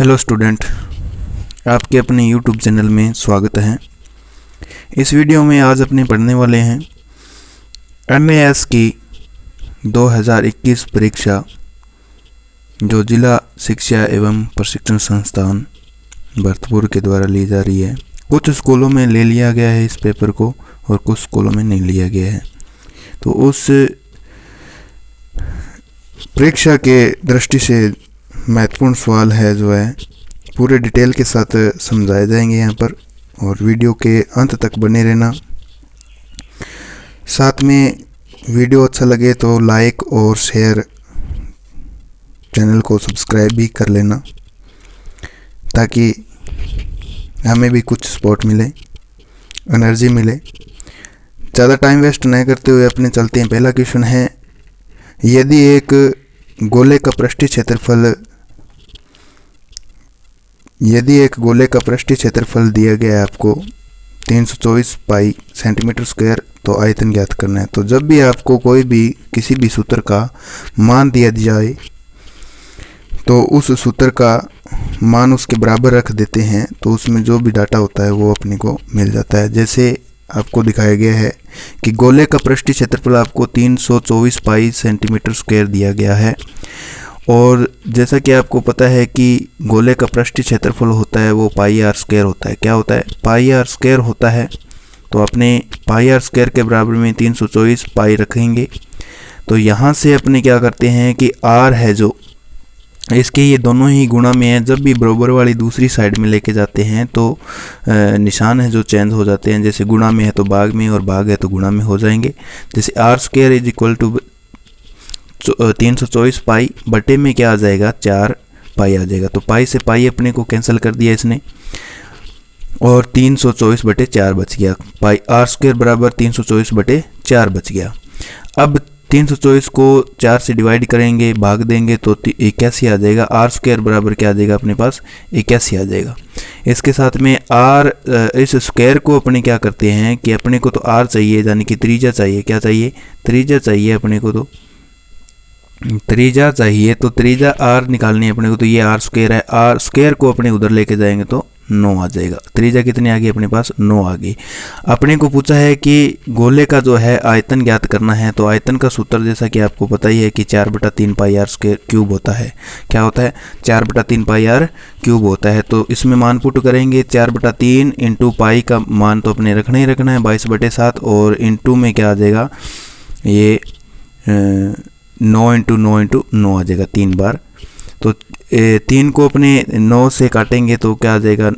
Hello student, आपके अपने YouTube channel में स्वागत है। इस वीडियो में आज अपने पढ़ने वाले हैं MAS की 2021 परीक्षा जो जिला शिक्षा एवं प्रशिक्षण संस्थान भरतपुर के द्वारा ली जा रही है। कुछ स्कूलों में ले लिया गया है इस पेपर को और कुछ स्कूलों में नहीं लिया गया है। तो उस परीक्षा के दृष्टि से महत्वपूर्ण सवाल है जो है पूरे डिटेल के साथ समझाए जाएंगे यहाँ पर, और वीडियो के अंत तक बने रहना। साथ में वीडियो अच्छा लगे तो लाइक और शेयर, चैनल को सब्सक्राइब भी कर लेना ताकि हमें भी कुछ सपोर्ट मिले, एनर्जी मिले। ज़्यादा टाइम वेस्ट नहीं करते हुए अपने चलते हैं। पहला क्वेश्चन है, यदि एक गोले का पृष्ठीय क्षेत्रफल दिया गया है आपको 324 पाई सेंटीमीटर स्क्वायर, तो आयतन ज्ञात करना है। तो जब भी आपको कोई भी किसी भी सूत्र का मान दिया जाए तो उस सूत्र का मान उसके बराबर रख देते हैं, तो उसमें जो भी डाटा होता है वो अपने को मिल जाता है। जैसे आपको दिखाया गया है कि गोले का पृष्ठीय क्षेत्रफल आपको 324 पाई सेंटीमीटर स्क्वायर दिया गया है, और जैसा कि आपको पता है कि गोले का पृष्ठीय क्षेत्रफल होता है वो पाई आर स्क्वायर होता है। क्या होता है? पाई आर स्क्वायर होता है। तो अपने पाई आर स्क्वायर के बराबर में 324 पाई रखेंगे। तो यहाँ से अपने क्या करते हैं कि आर है जो इसके ये दोनों ही गुणा में है। जब भी बराबर वाली दूसरी साइड में लेके जाते हैं तो निशान है जो चेंज हो जाते हैं। जैसे गुणा में है तो भाग में, और भाग है तो गुणा में हो जाएंगे। जैसे R square is equal to 324 pi बटे में क्या आ जाएगा? 4 पाई आ जाएगा। तो पाई से पाई अपने को कैंसिल कर दिया इसने, और 324 बटे 4 बच गया। पाई आर स्क्वायर बराबर 324 बटे 4 बच गया। अब 324 को 4 से डिवाइड करेंगे, भाग देंगे तो 81 आ जाएगा। आर स्क्वायर बराबर क्या आ जाएगा अपने पास? 81 आ जाएगा। इसके साथ में आर, इस स्क्वायर को अपने क्या करते हैं कि अपने को तो आर चाहिए, यानी कि त्रिज्या चाहिए। क्या चाहिए? त्रिज्या चाहिए अपने को। तो त्रिज्या चाहिए, तो त्रिज्या आर निकालनी है अपने को। तो ये आर स्क्वायर है। आर स्क्वायर को अपने उधर लेके जाएंगे तो 9 आ जाएगा। त्रिज्या कितनी आ गई अपने पास? 9 आ गई। अपने को पूछा है कि गोले का जो है आयतन ज्ञात करना है। तो आयतन का सूत्र जैसा कि आपको पता ही है कि 4/3 पाई आर स्क्वायर क्यूब होता है। क्या होता है? 4/3 पाई आर क्यूब होता है। तो इसमें मान पुट करेंगे 4/3 इंटू पाई का मान तो अपने रखना ही रखना है 22/7, और इंटू में क्या आ जाएगा? ये 9 इंटू 9 इंटू 9 आ जाएगा 3 बार। तो 3 को अपने 9 से काटेंगे तो क्या आ जाएगा?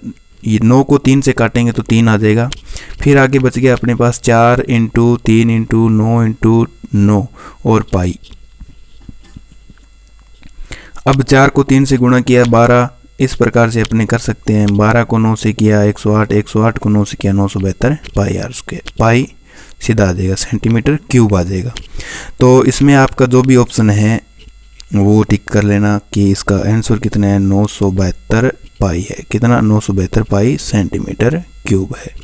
ये 9 को 3 से काटेंगे तो 3 आ जाएगा। फिर आगे बच गया अपने पास 4 इंटू 3 इंटू 9 इंटू 9 और पाई। अब 4 को 3 से गुणा किया 12। इस प्रकार से अपने कर सकते हैं। 12 को 9 से किया 108, 108 को 9 से किया 972 पाई आर स्क्वायर। पाई सीधा आ जाएगा सेंटीमीटर क्यूब आ जाएगा। तो इसमें आपका जो भी ऑप्शन है वो टिक कर लेना कि इसका आंसर कितना है? 972 पाई है। कितना? 972 पाई सेंटीमीटर क्यूब है।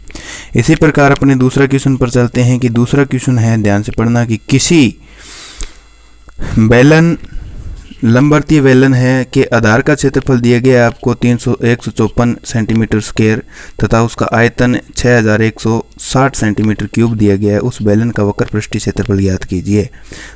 इसी प्रकार अपने दूसरा क्वेश्चन पर चलते हैं कि दूसरा क्वेश्चन है, ध्यान से पढ़ना, कि किसी बेलन, लंबवर्तीय बेलन है के आधार का क्षेत्रफल दिया गया है आपको 154 सेंटीमीटर स्क्वायर तथा उसका आयतन 6160 सेंटीमीटर क्यूब दिया गया है। उस बेलन का वक्र पृष्ठीय क्षेत्रफल ज्ञात कीजिए।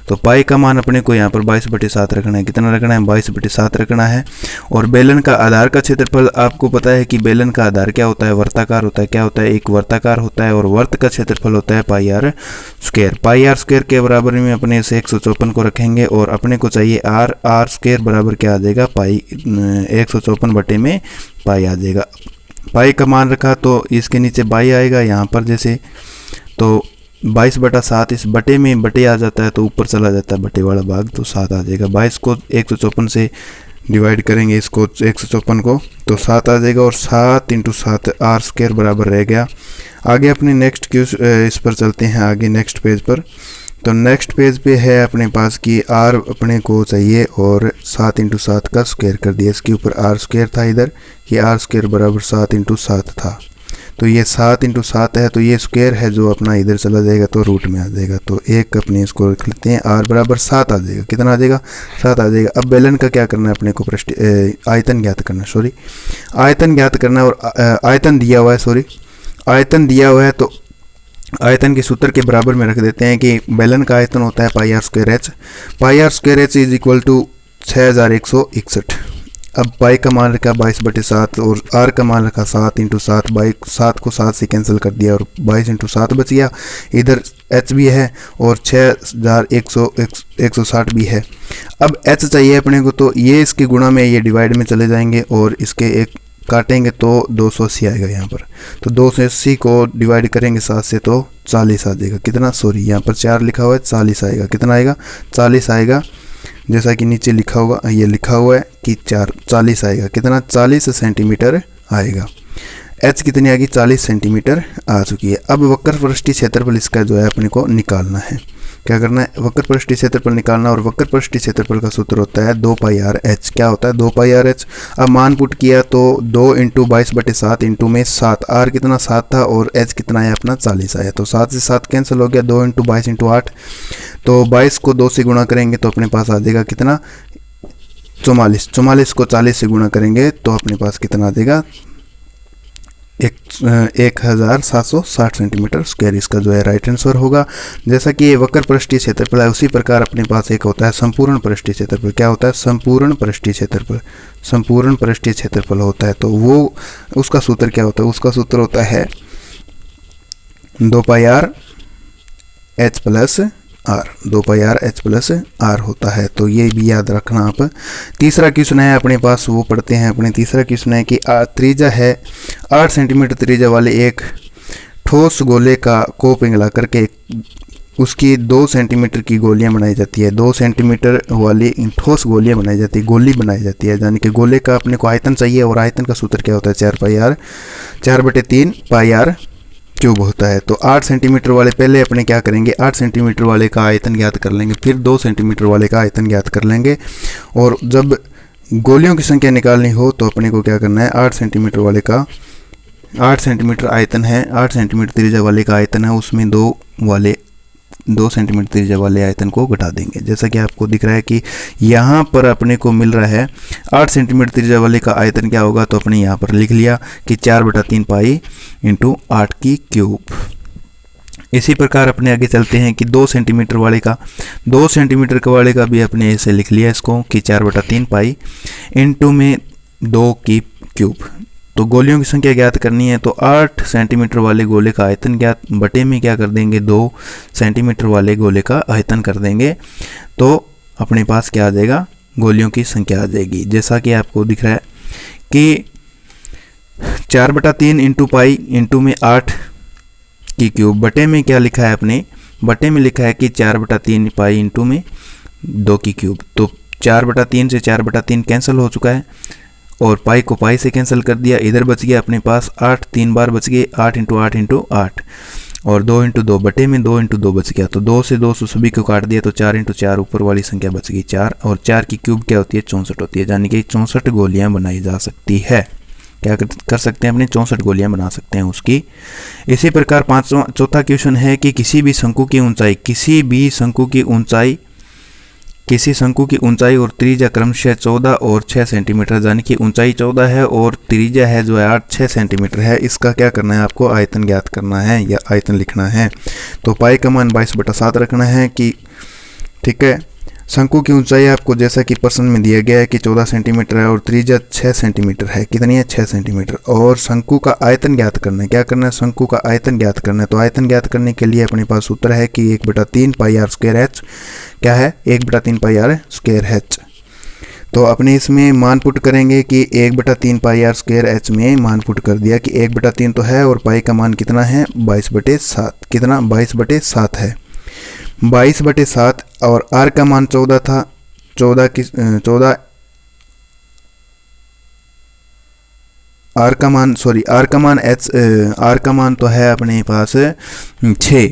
तो पाई का मान अपने को यहाँ पर 22/7 रखना है। कितना रखना है? 22/7 रखना है। और बेलन का आधार का क्षेत्रफल आपको पता है कि बेलन का आधार क्या होता है? वर्ताकार होता है। क्या होता है? एक वर्ताकार होता है, और वर्त का क्षेत्रफल होता है pi r square. Pi r square के बराबर में अपने से 154 को रखेंगे, और अपने को चाहिए आर। आर स्क्वायर बराबर क्या आ जाएगा? पाई 154 बटे में पाई आ जाएगा। पाई का मान रखा तो इसके नीचे बाई आएगा यहाँ पर, जैसे तो 22/7 इस बटे में बटे आ जाता है तो ऊपर चला जाता है बटे वाला भाग, तो 7 आ जाएगा। 22 को 154 से डिवाइड करेंगे इसको 154 को तो 7 आ जाएगा, और 7 इंटू 7 आर स्क्वायर बराबर रह गया। आगे अपने नेक्स्ट क्वेश्चन इस पर चलते हैं, आगे नेक्स्ट पेज पर। तो नेक्स्ट पेज पे है अपने पास कि आर अपने को चाहिए, और 7 इंटू 7 का स्क्वायर कर दिया। इसके ऊपर आर स्क्वायर था इधर, कि आर स्क्वायर बराबर 7 इंटू 7 था। तो ये 7 इंटू 7 है, तो ये स्क्वायर है जो अपना इधर चला जाएगा तो रूट में आ जाएगा। तो एक अपने इसको रख लेते हैं, r बराबर 7 आ जाएगा। कितना आ जाएगा? 7 आ जाएगा। अब बेलन का क्या करना है अपने को? आयतन ज्ञात करना है, सॉरी आयतन ज्ञात करना है। और आयतन दिया हुआ है, सॉरी आयतन दिया हुआ है, तो आयतन के सूत्र के बराबर में रख देते हैं कि बेलन का आयतन होता है pi r square h. Pi r square h is equal to 6161। अब पाई का मान रखा 22/7 और आर का मान रखा 7 इंटू 7। 7 को 7 से कैंसिल कर दिया और 22 इंटू 7 बच गया। इधर एच भी है और 6160 भी है। अब एच चाहिए अपने को, तो ये इसके गुणा में ये डिवाइड में चले जाएंगे और इसके एक काटेंगे तो 280 आएगा यहाँ पर। तो 280 को डिवाइड करेंगे 7 से तो 40 आ जाएगा। कितना? सॉरी यहाँ पर 4 लिखा हुआ है, 40 आएगा। कितना आएगा? 40 आएगा। जैसा कि नीचे लिखा होगा, ये लिखा हुआ है कि 40 आएगा। कितना? 40 सेंटीमीटर आएगा। एच कितनी आ गई? 40 सेंटीमीटर आ चुकी है। अब वक्र पृष्ठीय क्षेत्रफल इसका जो है अपने को निकालना है। क्या करना है? वक्र पृष्ठीय क्षेत्रफल निकालना। और वक्र पृष्ठीय क्षेत्रफल का सूत्र होता है 2 पाई आर एच। क्या होता है? 2 पाई आर एच। अब मान पुट किया तो 2 इंटू 22/7 इंटू में 7। आर कितना? 7 था और एच कितना आया अपना? 40 आया। तो 7 से 7 कैंसिल हो गया। 2 इंटू 22 इंटू 8, तो 22 को 2 से गुणा करेंगे तो अपने पास आ जाएगा कितना? 44। 44 को 40 से गुणा करेंगे तो अपने पास कितना आ जाएगा? 1760 सेंटीमीटर स्क्वायर इसका जो है राइट आंसर होगा। जैसा कि ये वक्र पृष्ठीय क्षेत्रफल है, उसी प्रकार अपने पास एक होता है संपूर्ण पृष्ठीय क्षेत्रफल। क्या होता है? संपूर्ण पृष्ठीय क्षेत्रफल। संपूर्ण पृष्ठीय क्षेत्रफल होता है, तो वो उसका सूत्र क्या होता है? उसका सूत्र होता है 2 pi r h plus r. 2 pi r h plus r होता है, तो ये भी याद रखना आप। तीसरा क्वेश्चन है अपने पास, वो पढ़ते हैं अपने। तीसरा क्वेश्चन है कि त्रिज्या है 8 सेंटीमीटर त्रिज्या वाले एक ठोस गोले का को पिघला करके उसकी 2 सेंटीमीटर की गोलियां बनाई जाती है। 2 सेंटीमीटर वाली ठोस गोलियां बनाई जाती है, गोली बनाई जाती है। यानी कि गोले का अपने को आयतन चाहिए और आयतन का सूत्र क्या होता है? 4/3 पाई आर क्यूब होता है। तो 8 सेंटीमीटर वाले पहले अपने क्या करेंगे? 8 सेंटीमीटर वाले का आयतन ज्ञात कर लेंगे, फिर 2 सेंटीमीटर वाले का आयतन ज्ञात कर लेंगे। और जब गोलियों की संख्या निकालनी हो तो अपने को क्या करना है? 8 सेंटीमीटर वाले का 8 सेंटीमीटर आयतन है, 8 सेंटीमीटर त्रिज्या वाले का आयतन है, उसमें 2 सेंटीमीटर त्रिज्या वाले आयतन को घटा देंगे। जैसा कि आपको दिख रहा है कि यहाँ पर अपने को मिल रहा है 8 सेंटीमीटर त्रिज्या वाले का आयतन क्या होगा, तो अपने यहाँ पर लिख लिया कि 4/3 पाई इंटू 8 की क्यूब। इसी प्रकार अपने आगे चलते हैं कि 2 सेंटीमीटर वाले का भी अपने ऐसे लिख लिया इसको कि 4/3 पाई इंटू में 2 की क्यूब। तो गोलियों की संख्या ज्ञात करनी है, तो 8 सेंटीमीटर वाले गोले का आयतन ज्ञात बटे में क्या कर देंगे? 2 सेंटीमीटर वाले गोले का आयतन कर देंगे, तो अपने पास क्या आ जाएगा? गोलियों की संख्या आ जाएगी। जैसा कि आपको दिख रहा है कि 4/3 इंटू पाई इंटू में 8 की क्यूब, बटे में क्या लिखा है अपने? बटे में लिखा है कि 4/3 पाई इंटू में 2 की क्यूब। तो 4/3 से 4/3 कैंसिल हो चुका है और पाई को पाई से कैंसिल कर दिया। इधर बच गया अपने पास 8, 3 बार बच गए, 8 इंटू 8 इंटू 8 और 2 इंटू 2 बटे में 2 इंटू 2 बच गया। तो 2 से 2 सभी को काट दिया तो 4 इंटू 4 ऊपर वाली संख्या बच गई 4, और 4 की क्यूब क्या होती है? 64 होती है। यानी कि 64 गोलियां बनाई जा सकती है। क्या कर सकते हैं? अपने 64 गोलियां बना सकते हैं उसकी। इसी प्रकार चौथा क्वेश्चन है कि किसी शंकु की ऊंचाई और त्रिज्या क्रमशः 14 और 6 सेंटीमीटर, यानी कि ऊंचाई 14 है और त्रिज्या है जो है 6 सेंटीमीटर है। इसका क्या करना है? आपको आयतन ज्ञात करना है या आयतन लिखना है। तो पाई का मान 22/7 रखना है कि ठीक है। शंकु की ऊंचाई आपको जैसा कि प्रश्न में दिया गया है कि 14 सेंटीमीटर है और त्रिज्या 6 सेंटीमीटर है। कितनी है? 6 सेंटीमीटर। और शंकु का आयतन ज्ञात करना है। क्या करना है? शंकु का आयतन ज्ञात करना है। तो आयतन ज्ञात करने के लिए अपने पास सूत्र है कि 1/3 पाई आर स्क्वायर एच। क्या है? 1/3 पाई आर स्क्वायर एच। तो अपने इसमें मान पुट करेंगे कि 1/3 पाई आर स्क्वायर एच में मान पुट कर दिया कि 1/3 तो है और पाई का मान कितना है? 22/7। कितना? 22/7 है। 22/7 और आर का मान 14 था। 14 आर का मान तो है अपने पास 6।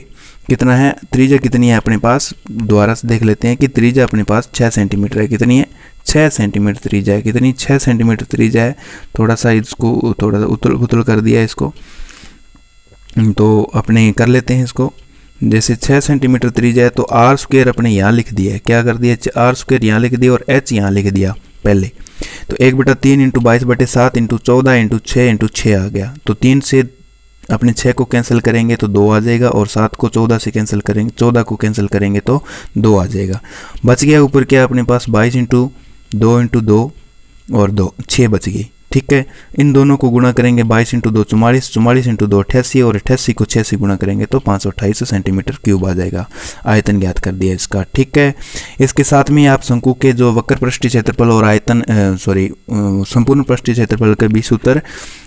कितना है? त्रिज्या कितनी है अपने पास? दोबारा से देख लेते हैं कि त्रिज्या अपने पास 6 सेंटीमीटर है। कितनी है? 6 सेंटीमीटर त्रिज्या है। कितनी? 6 सेंटीमीटर त्रिज्या है। थोड़ा सा इसको थोड़ा सा उथल पुथल कर दिया इसको। तो अपने कर लेते हैं इसको। जैसे 6 सेंटीमीटर त्रिज्या है तो आर स्क्वायर अपने यहाँ लिख दिया है, क्या कर दिया, आर स्क्वायर यहाँ लिख दिया और एच यहाँ लिख दिया पहले। तो 1/3 इंटू 22/7 इंटू 14 इंटू 6 इंटू 6 आ गया। तो 3 से अपने 6 को कैंसिल करेंगे तो 2 आ जाएगा, और 7 को 14 से कैंसिल करेंगे, 14 को कैंसिल करेंगे तो 2 आ जाएगा। बच गया ऊपर क्या अपने पास 22 इंटू 2 इंटू 2 और 2, 6 बच गई। ठीक है, इन दोनों को गुणा करेंगे, 22 इंटू 2 44, 44 इंटू 2 88 और 88 को 6 से गुणा करेंगे तो 528 सेंटीमीटर क्यूब आ जाएगा। आयतन ज्ञात कर दिया इसका। ठीक है, इसके साथ में आप शंकु के जो वक्र पृष्ठीय क्षेत्रफल और आयतन संपूर्ण पृष्ठीय क्षेत्रफल के भी सूत्र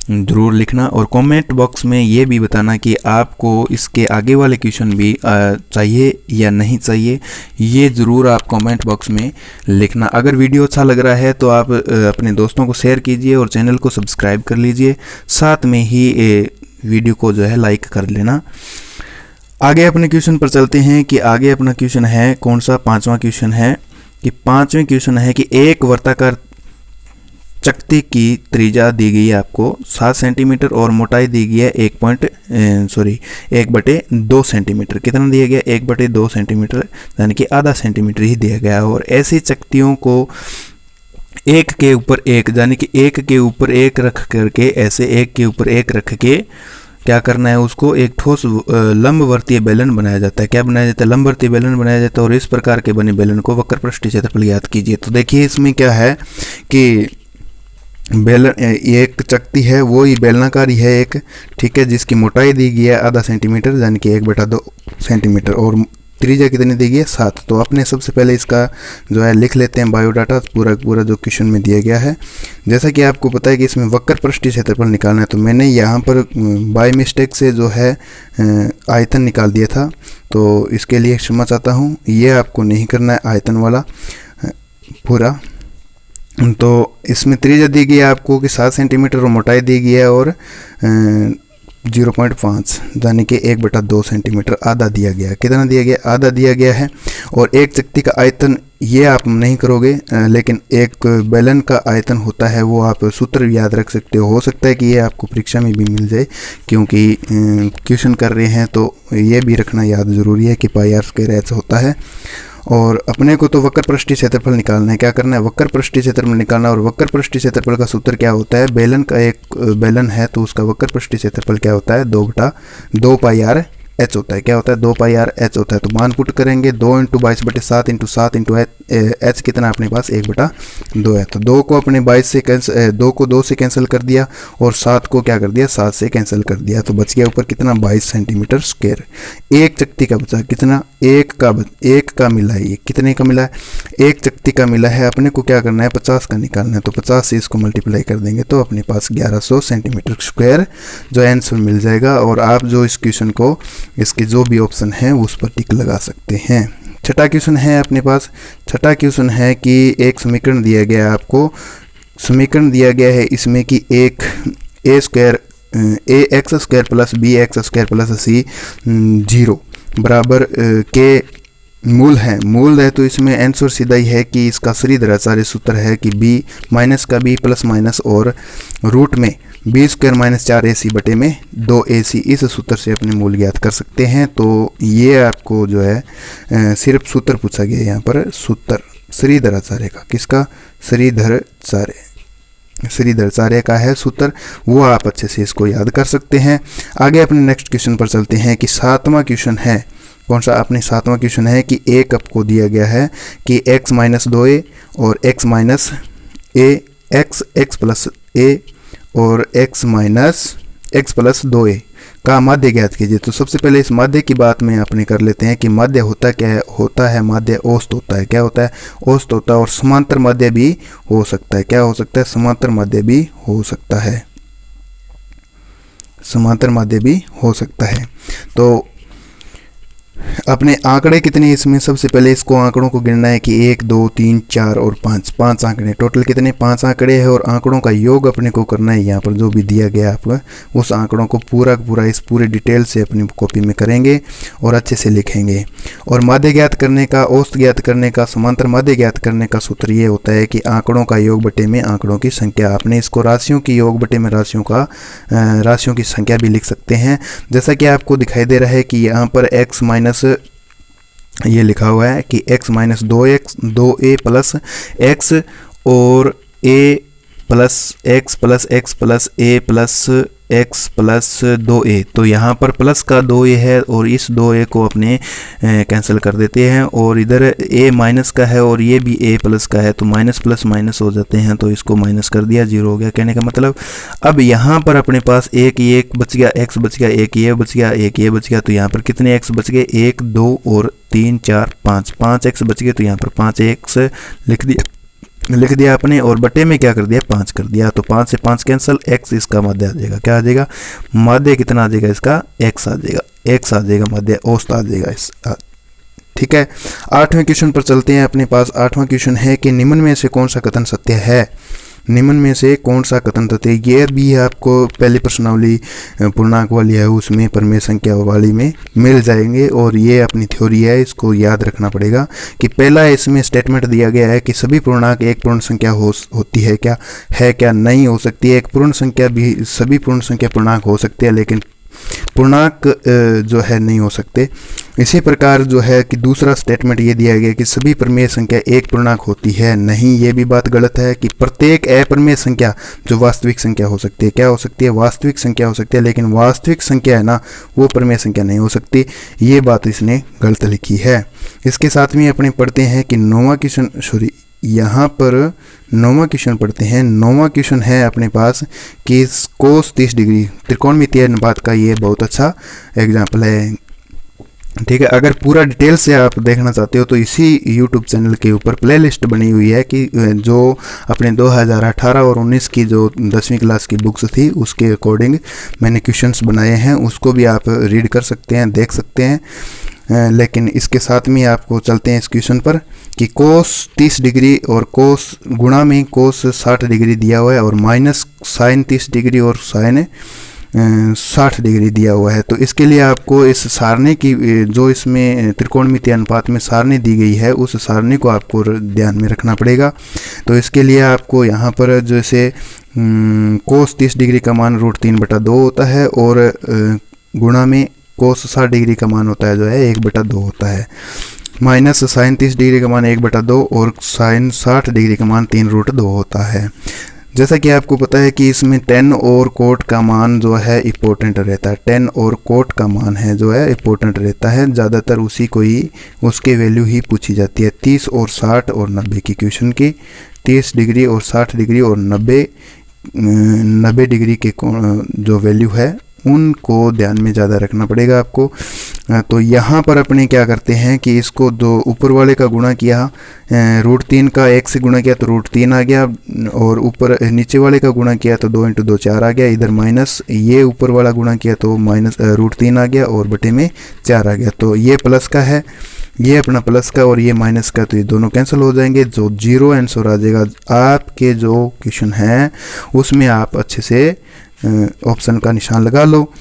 जरूर लिखना, और कमेंट बॉक्स में ये भी बताना कि आपको इसके आगे वाले क्वेश्चन भी चाहिए या नहीं चाहिए, ये ज़रूर आप कमेंट बॉक्स में लिखना। अगर वीडियो अच्छा लग रहा है तो आप अपने दोस्तों को शेयर कीजिए और चैनल को सब्सक्राइब कर लीजिए, साथ में ही वीडियो को जो है लाइक कर लेना। आगे अपने क्वेश्चन पर चलते हैं कि आगे अपना क्वेश्चन है कौन सा, 5वां क्वेश्चन है कि 5वें क्वेश्चन है कि एक वर्ताकार चकती की त्रिज्या दी गई है आपको 7 सेंटीमीटर और मोटाई दी गई है 1/2 सेंटीमीटर। कितना दिया गया, 1/2 सेंटीमीटर, यानी कि आधा सेंटीमीटर ही दिया गया। और ऐसी चकतियों को एक के ऊपर एक, यानी कि एक के ऊपर एक रख करके, ऐसे एक के ऊपर एक रख के क्या करना है, उसको एक ठोस लंबवर्तीय बेलन बनाया जाता है। क्या बनाया जाता है, लंबवर्तीय बेलन बनाया जाता है। और इस प्रकार के बने बेलन को वक्र पृष्ठीय क्षेत्रफल याद कीजिए। तो देखिए इसमें क्या है कि बेलन, एक चकती है वो ही बेलनाकार ही है एक, ठीक है, जिसकी मोटाई दी गई है आधा सेंटीमीटर, यानी कि 1/2 सेंटीमीटर, और त्रिज्या कितनी दी गई है 7। तो अपने सबसे पहले इसका जो है लिख लेते हैं बायोडाटा, पूरा जो क्वेश्चन में दिया गया है। जैसा कि आपको पता है कि इसमें वक्र पृष्ठीय क्षेत्रफल निकालना है, तो मैंने यहाँ पर बाय मिस्टेक से जो है आयतन निकाल दिया था, तो इसके लिए क्षमा चाहता हूँ। ये आपको नहीं करना है आयतन वाला पूरा। तो इसमें त्रिज्या दी गई है आपको कि 7 सेंटीमीटर और मोटाई दी गई है और 0.5, यानी कि 1/2 सेंटीमीटर आधा दिया गया है। कितना दिया गया, आधा दिया गया है। और एक चकती का आयतन ये आप नहीं करोगे, लेकिन एक बेलन का आयतन होता है, वो आप सूत्र याद रख सकते हो सकता है कि ये आपको परीक्षा में भी मिल जाए, क्योंकि क्वेश्चन कर रहे हैं तो ये भी रखना याद ज़रूरी है कि πr² होता है। और अपने को तो वक्र पृष्ठीय क्षेत्रफल निकालना है। क्या करना है, वक्र पृष्ठीय क्षेत्रफल निकालना। और वक्र पृष्ठीय क्षेत्रफल का सूत्र क्या होता है, बेलन का एक बेलन है तो उसका वक्र पृष्ठीय क्षेत्रफल क्या होता है, 2/2πr/h होता है। क्या होता है, 2πr/h होता है। तो मान पुट करेंगे 2 इंटू 22/7 इंटू 7 इंटू h कितना अपने पास 1/2 है। तो 2 को अपने 22 से कैंसिल, 2 को 2 से कैंसिल कर दिया और 7 को क्या कर दिया, 7 से कैंसिल कर दिया। तो बच गया ऊपर कितना 22 सेंटीमीटर स्क्वायर। एक चकती का बचा कितना, एक का मिला है। ये कितने का मिला है, एक चकती का मिला है। अपने को क्या करना है, 50 का निकालना है। तो 50 से इसको मल्टीप्लाई कर देंगे तो अपने पास 1100 सेंटीमीटर स्क्वायर जो आंसर मिल जाएगा। और आप जो इस क्वेश्चन को, इसके जो भी ऑप्शन है उस पर टिक लगा सकते हैं। छठा क्वेश्चन है अपने पास, छठा क्वेश्चन है कि एक समीकरण दिया गया है आपको, समीकरण दिया गया है इसमें कि एक ax² plus bx² plus c 0 बराबर के मूल है। तो इसमें आंसर सीधा ही है कि इसका श्रीधराचार्य सूत्र है कि b माइनस का b प्लस माइनस और रूट में b² - 4ac बटे में 2ac, इस सूत्र से अपने मूल ज्ञात कर सकते हैं। तो ये आपको जो है सिर्फ सूत्र पूछा गया है यहाँ पर, सूत्र श्रीधराचार्य का, किसका, श्रीधराचार्य का है सूत्र, वो आप अच्छे से इसको याद कर सकते हैं। आगे अपने नेक्स्ट क्वेश्चन पर चलते हैं कि 7वां क्वेश्चन है कौन सा, अपने 7वां क्वेश्चन है कि एक आपको दिया गया है कि x - 2a और x - a, x plus a और x प्लस 2a का माध्य ज्ञात कीजिए। तो सबसे पहले इस माध्य की बात में अपने कर लेते हैं कि माध्य होता क्या है, होता है माध्य औसत होता है। क्या होता है, औसत होता है। और समांतर माध्य भी हो सकता है। क्या हो सकता है, समांतर माध्य भी हो सकता है, समांतर माध्य भी हो सकता है। तो अपने आंकड़े कितने इसमें, सबसे पहले इसको आंकड़ों को गिनना है कि 1 2 3 4 और 5, 5 आंकड़े टोटल कितने 5 आंकड़े हैं, और आंकड़ों का योग अपने को करना है। यहाँ पर जो भी दिया गया आपका उस आंकड़ों को पूरा पूरा इस पूरे डिटेल से अपनी कॉपी में करेंगे और अच्छे से लिखेंगे। और माध्य ज्ञात करने का, औसत ज्ञात करने का, समांतर माध्य ज्ञात करने का सूत्र ये होता है कि आंकड़ों का योग बटे में आंकड़ों की संख्या। आपने इसको राशियों की योग बटे में राशियों की संख्या भी लिख सकते हैं। जैसा कि आपको दिखाई दे रहा है कि यहाँ पर x माइनस, ये लिखा हुआ है कि x minus 2a plus x और a plus x plus x plus a plus x plus 2a। तो यहाँ पर प्लस का 2a है और इस 2a को अपने कैंसिल कर देते हैं, और इधर a माइनस का है और ये भी a प्लस का है, तो माइनस प्लस माइनस हो जाते हैं, तो इसको माइनस कर दिया, 0 हो गया। कहने का मतलब अब यहाँ पर अपने पास एक बच गया, x बच गया, एक ये बच गया, एक ये बच गया, तो यहाँ पर कितने x बच गए, 1 2 और 3 4 5 x बच गए, तो यहाँ पर 5x लिख दिया आपने, और बटे में क्या कर दिया, 5 कर दिया। तो 5 से 5 कैंसिल, x इसका माध्य आ जाएगा, क्या आ जाएगा, माध्य कितना आ जाएगा इसका, x आ जाएगा, माध्य औसत आ जाएगा इस। ठीक है, 8वें क्वेश्चन पर चलते हैं। अपने पास 8वां क्वेश्चन है कि निम्न में से कौन सा कथन सत्य है। निम्न में से कौन सा कथन सत्य है, ये भी आपको पहली प्रश्नावली पूर्णांक वाली है उसमें परिमेय संख्या वाली में मिल जाएंगे, और ये अपनी थ्योरी है, इसको याद रखना पड़ेगा कि पहला इसमें स्टेटमेंट दिया गया है कि सभी पूर्णांक एक पूर्ण संख्या होती है क्या नहीं हो सकती है। एक पूर्ण संख्या भी, सभी पूर्ण संख्या पूर्णांक हो सकते हैं, लेकिन पूर्णांक जो है नहीं हो सकते। इसी प्रकार जो है कि दूसरा स्टेटमेंट ये दिया गया कि सभी परिमेय संख्या एक पूर्णांक होती है, नहीं, ये भी बात गलत है कि प्रत्येक अपरिमेय संख्या जो वास्तविक संख्या हो सकती है, क्या हो सकती है, वास्तविक संख्या हो सकती है, लेकिन वास्तविक संख्या है ना वो परिमेय संख्या नहीं हो सकती, ये बात इसने गलत लिखी है। इसके साथ में अपने पढ़ते हैं कि 9वां क्वेश्चन, सॉरी यहाँ पर 9वां क्वेश्चन पढ़ते हैं। 9वां क्वेश्चन है अपने पास कि कोस 30 डिग्री त्रिकोणमितीय अनुपात का ये बहुत अच्छा एग्जाम्पल है। ठीक है, अगर पूरा डिटेल से आप देखना चाहते हो तो इसी YouTube चैनल के ऊपर प्लेलिस्ट बनी हुई है कि जो अपने 2018 और 19 की जो 10वीं क्लास की बुक्स थी उसके अकॉर्डिंग मैंने क्वेश्चंस बनाए हैं, उसको भी आप रीड कर सकते हैं, देख सकते हैं। लेकिन इसके साथ में आपको चलते हैं इस क्वेश्चन पर कि कोस 30 डिग्री और कोस गुणा में कोस 60 डिग्री दिया हुआ है, और माइनस साइन 30 डिग्री और साइन 60 डिग्री दिया हुआ है। तो इसके लिए आपको इस सारणी की, जो इसमें त्रिकोणमितीय अनुपात में सारणी दी गई है, उस सारणी को आपको ध्यान में रखना पड़ेगा। तो इसके लिए आपको यहाँ पर जैसे कोस 30 डिग्री का मान √3/2 होता है, और गुणा में कोस 60 डिग्री का मान होता है जो है 1/2 होता है, माइनस साइन 30 डिग्री का मान 1/2 और साइन 60 डिग्री का मान 3√2 होता है। जैसा कि आपको पता है कि इसमें टेन और कोट का मान जो है इम्पोर्टेंट रहता है, टेन और कोट का मान है जो है इम्पोर्टेंट रहता है, ज़्यादातर उसी को ही, उसके वैल्यू ही पूछी जाती है। 30 और 60 और 90 की क्वेश्चन की 30 डिग्री और 60 डिग्री और 90 डिग्री के जो वैल्यू है उनको ध्यान में ज़्यादा रखना पड़ेगा आपको। तो यहाँ पर अपने क्या करते हैं कि इसको जो ऊपर वाले का गुणा किया, √3 का 1 से गुणा किया तो √3 आ गया, और ऊपर नीचे वाले का गुणा किया तो 2 × 2 4 आ गया, इधर माइनस ये ऊपर वाला गुणा किया तो माइनस √3 आ गया, और बटे में 4 आ गया। तो ये प्लस का है, ये अपना प्लस का, और ये माइनस का, तो ये दोनों कैंसिल हो जाएंगे, जो 0 आंसर आ जाएगा। आपके जो क्वेश्चन है उसमें आप अच्छे से ऑप्शन का निशान लगा लो।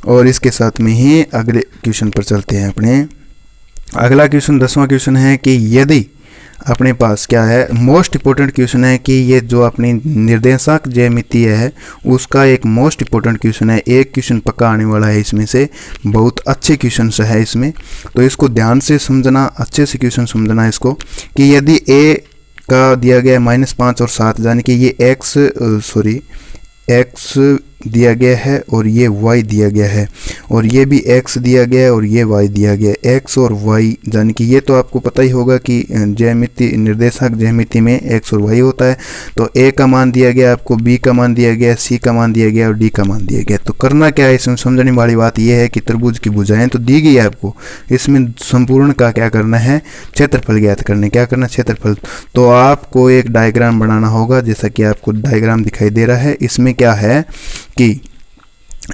और इसके साथ में ही अगले क्वेश्चन पर चलते हैं अपने। अगला क्वेश्चन 10वां क्वेश्चन है कि यदि अपने पास क्या है, मोस्ट इम्पोर्टेंट क्वेश्चन है कि ये जो अपनी निर्देशांक ज्यामितीय है उसका एक मोस्ट इम्पोर्टेंट क्वेश्चन है। एक क्वेश्चन पक्का आने वाला है इसमें से, बहुत अच्छे क्वेश्चन है इसमें, तो इसको ध्यान से समझना, अच्छे से क्वेश्चन समझना इसको कि यदि a का दिया गया है -5 और 7, यानी कि ये x दिया गया है और ये y दिया गया है, और ये भी x दिया गया है और ये y दिया गया है। x और y यानी कि ये तो आपको पता ही होगा कि ज्यामिति, निर्देशांक ज्यामिति में x और y होता है। तो a का मान दिया गया आपको, b का मान दिया गया, c का मान दिया गया और d का मान दिया गया। तो करना क्या है इसमें, समझने वाली बात यह है कि त्रिभुज की भुजाएं तो दी गई है आपको, इसमें संपूर्ण का क्या करना है, क्षेत्रफल ज्ञात करने, क्या करना, क्षेत्रफल। तो आपको एक डायग्राम बनाना होगा, जैसा कि आपको डायग्राम दिखाई दे रहा है। इसमें क्या है कि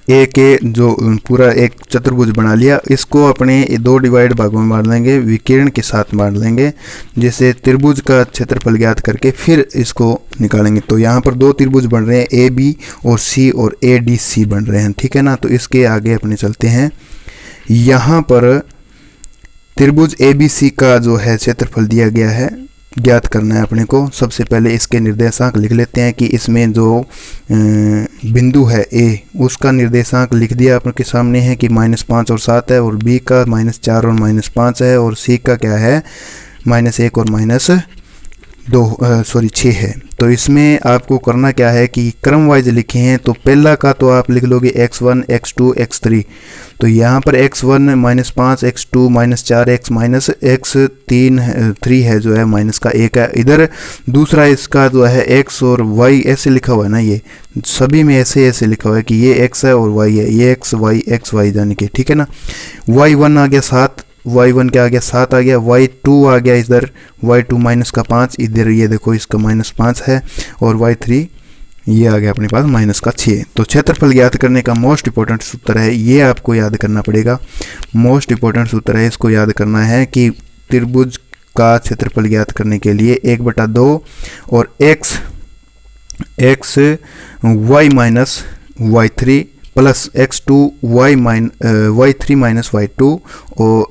ए के जो पूरा एक चतुर्भुज बना लिया, इसको अपने 2 डिवाइड भागों में बांट लेंगे, विकिरण के साथ बांट लेंगे, जिससे त्रिभुज का क्षेत्रफल ज्ञात करके फिर इसको निकालेंगे। तो यहाँ पर 2 त्रिभुज बन रहे हैं, ए बी और सी, और ए डी सी बन रहे हैं, ठीक है ना। तो इसके आगे अपने चलते हैं। यहाँ पर त्रिभुज ए बी सी का जो है क्षेत्रफल दिया गया है, ज्ञात करना है अपने को। सबसे पहले इसके निर्देशांक लिख लेते हैं कि इसमें जो बिंदु है ए, उसका निर्देशांक लिख दिया आपके सामने है कि -5 और 7 है, और बी का -4 और -5 है, और सी का क्या है -1 और -6 है। तो इसमें आपको करना क्या है कि क्रम वाइज लिखे हैं। तो पहला का तो आप लिख लोगे x1 x2 x3। तो यहाँ पर x1 -5, x2 -4, x-3 है जो है माइनस का 1 है। इधर दूसरा इसका जो है x और y ऐसे लिखा हुआ है ना, ये सभी में ऐसे लिखा हुआ है कि ये x है और y है, ये x y यानी कि, ठीक है ना। y1 आ गया 7, y1 क्या आ गया 7 आ गया, y2 आ गया इधर, y2 माइनस का 5, इधर ये देखो इसका -5 है, और y3 ये आ गया अपने पास -6। तो क्षेत्रफल ज्ञात करने का मोस्ट इंपॉर्टेंट सूत्र है, ये आपको याद करना पड़ेगा। मोस्ट इंपॉर्टेंट सूत्र है, इसको याद करना है कि त्रिभुज का क्षेत्रफल ज्ञात करने के लिए 1/2 और x y minus y3 plus x2 y3 minus y2 और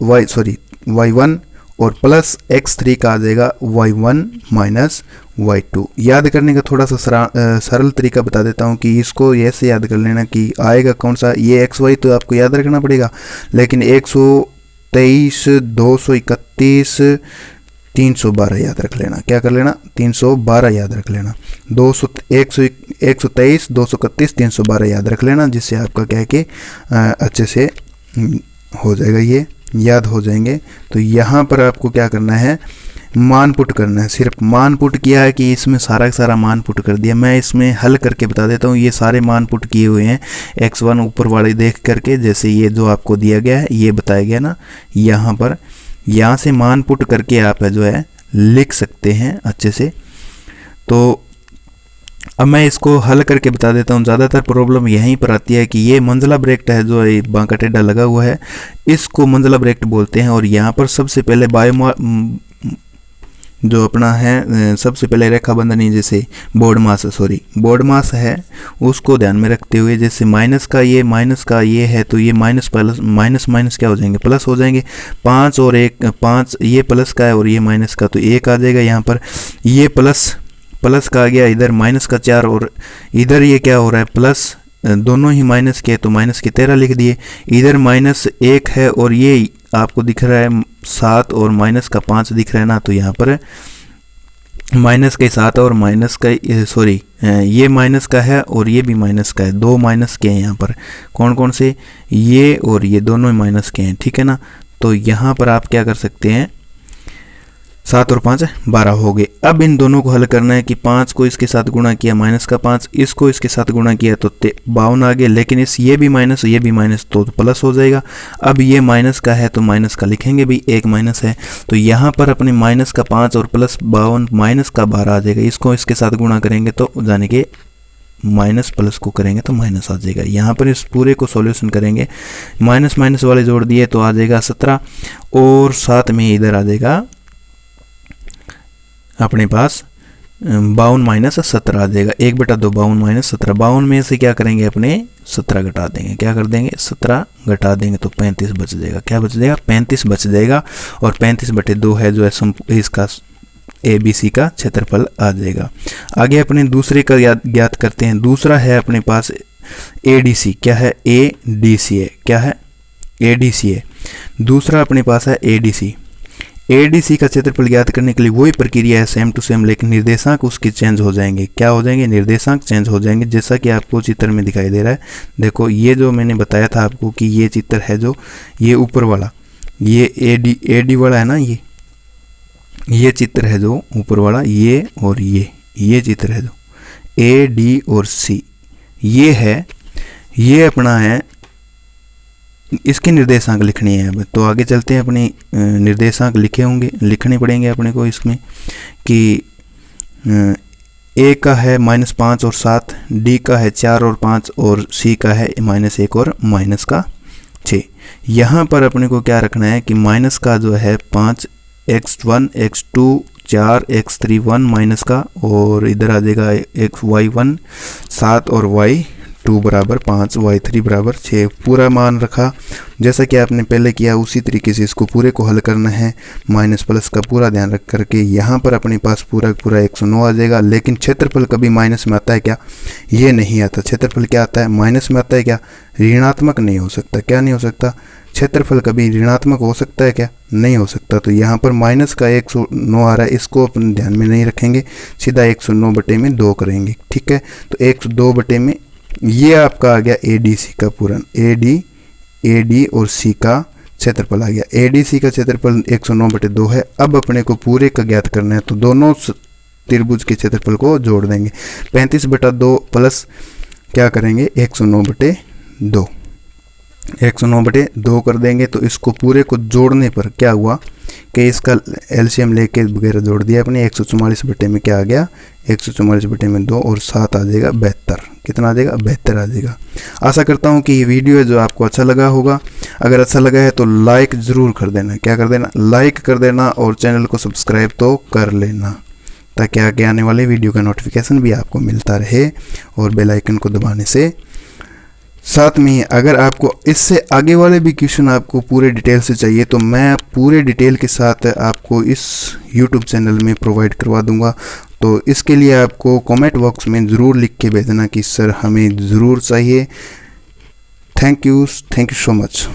y1 और प्लस x3 का आ जाएगा y1 माइनस y2। याद करने का थोड़ा सा सरल तरीका बता देता हूँ कि इसको ऐसे याद कर लेना कि आएगा कौन सा, ये xy तो आपको याद रखना पड़ेगा, लेकिन 123 231 312 याद रख लेना। क्या कर लेना, 312 याद रख लेना। 123 231 312 याद रख लेना, जिससे आपका क्या है कि अच्छे से हो जाएगा, ये याद हो जाएंगे। तो यहाँ पर आपको क्या करना है, मान पुट करना है। सिर्फ मान पुट किया है कि इसमें सारा का सारा मान पुट कर दिया। मैं इसमें हल करके बता देता हूँ। ये सारे मान पुट किए हुए हैं x1 ऊपर वाले देख करके, जैसे ये जो आपको दिया गया है ये बताया गया ना, यहाँ पर यहाँ से मान पुट करके आप जो है लिख सकते हैं अच्छे से। तो अब मैं इसको हल करके बता देता हूँ। ज़्यादातर प्रॉब्लम यहीं पर आती है कि ये मंजिला ब्रैकेट है जो बांका टेढ़ा लगा हुआ है, इसको मंजिला ब्रैकेट बोलते हैं। और यहाँ पर सबसे पहले जो अपना है सबसे पहले रेखा बंधनी, जैसे बोर्ड मास है, उसको ध्यान में रखते हुए, जैसे माइनस का ये है तो ये माइनस माइनस क्या हो जाएंगे, प्लस हो जाएंगे। 5 और 1 5 ये प्लस का है और ये माइनस का, तो 1 आ जाएगा यहाँ पर। ये प्लस का आ गया, इधर माइनस का 4 और इधर ये क्या हो रहा है प्लस, दोनों ही माइनस के, तो माइनस के 13 लिख दिए। इधर -1 है और ये आपको दिख रहा है 7 और माइनस का 5 दिख रहा है ना, तो यहाँ पर माइनस के 7 और माइनस का ये माइनस का है और ये भी माइनस का है, 2 माइनस के हैं यहाँ पर। कौन कौन से, ये और ये दोनों ही माइनस के हैं, ठीक है ना। तो यहाँ पर आप क्या कर सकते हैं, 7 और 5 12 हो गए। अब इन दोनों को हल करना है कि 5 को इसके साथ गुणा किया माइनस का 5, इसको इसके साथ गुणा किया तो 52 आ गए, लेकिन ये भी माइनस तो प्लस हो जाएगा। अब ये माइनस का है तो माइनस का लिखेंगे भी, एक माइनस है तो यहाँ पर अपने माइनस का 5 और प्लस 52 माइनस का 12 आ जाएगा। इसको इसके साथ गुणा करेंगे तो जाने के माइनस प्लस को करेंगे तो माइनस आ जाएगा। यहाँ पर इस पूरे को सॉल्यूशन करेंगे, माइनस वाले जोड़ दिए तो आ जाएगा 17 और साथ में इधर आ जाएगा अपने पास 52 माइनस 17 आ जाएगा। 1/2 52 माइनस 17, 52 में से क्या करेंगे अपने 17 घटा देंगे। क्या कर देंगे 17 घटा देंगे तो 35 बच जाएगा। क्या बच जाएगा 35 बच जाएगा। और 35/2 है जो है इसका ABC का क्षेत्रफल आ जाएगा। आगे अपने दूसरे का ज्ञात करते हैं। दूसरा है अपने पास ADC। क्या है ADC है, क्या है ADC है। दूसरा अपने पास है ADC का क्षेत्रफल ज्ञात करने के लिए वही प्रक्रिया है सेम टू सेम, लेकिन निर्देशांक उसके चेंज हो जाएंगे। क्या हो जाएंगे, निर्देशांक चेंज हो जाएंगे, जैसा कि आपको चित्र में दिखाई दे रहा है। देखो ये जो मैंने बताया था आपको कि ये चित्र है जो ये ऊपर वाला, ये AD वाला है ना, ये चित्र है जो ऊपर वाला, ये और ये चित्र है जो AD और C ये है, ये अपना है, इसके निर्देशांक लिखने हैं। अब तो आगे चलते हैं, अपने निर्देशांक लिखने पड़ेंगे अपने को इसमें कि ए का है -5 और 7, डी का है 4 और 5 और सी का है -1 और -6। यहाँ पर अपने को क्या रखना है कि माइनस का जो है 5, x1 x2 4 x3 1 माइनस का, और इधर आ जाएगा y1 7 और y2 बराबर 5 y3 बराबर 6। पूरा मान रखा जैसा कि आपने पहले किया उसी तरीके से इसको पूरे को हल करना है। माइनस प्लस का पूरा ध्यान रख करके यहाँ पर अपने पास पूरा 109 आ जाएगा। लेकिन क्षेत्रफल कभी माइनस में आता है क्या? ये नहीं आता। क्षेत्रफल क्या आता है? माइनस में आता है क्या? ऋणात्मक नहीं हो सकता। क्या नहीं हो सकता? क्षेत्रफल कभी ऋणात्मक हो सकता है क्या? नहीं हो सकता। तो यहाँ पर माइनस का 109 आ रहा है, इसको अपने ध्यान में नहीं रखेंगे, सीधा 109/2 करेंगे। ठीक है, तो 102/, ये आपका आ गया ADC का पूरण, AD और C का क्षेत्रफल आ गया। ADC का क्षेत्रफल 109/2 है। अब अपने को पूरे का ज्ञात करना है, तो दोनों त्रिभुज के क्षेत्रफल को जोड़ देंगे। 35/2 प्लस क्या करेंगे 109/2, 109/2 कर देंगे। तो इसको पूरे को जोड़ने पर क्या हुआ कि इसका एलसीएम लेके वगैरह जोड़ दिया अपने। 144 में क्या आ गया 144/2 और 7 आ जाएगा 72। कितना आ जाएगा? 72 आ जाएगा। आशा करता हूँ कि ये वीडियो है जो आपको अच्छा लगा होगा। अगर अच्छा लगा है तो लाइक ज़रूर कर देना। क्या कर देना? लाइक कर देना, और चैनल को सब्सक्राइब तो कर लेना, ताकि आगे आने वाले वीडियो का नोटिफिकेशन भी आपको मिलता रहे, और बेल आइकन को दबाने से साथ में अगर आपको इससे आगे वाले भी क्वेश्चन आपको पूरे डिटेल से चाहिए तो मैं पूरे डिटेल के साथ आपको इस YouTube चैनल में प्रोवाइड करवा दूंगा। तो इसके लिए आपको कमेंट बॉक्स में ज़रूर लिख के भेजना कि सर हमें ज़रूर चाहिए। Thank you so much.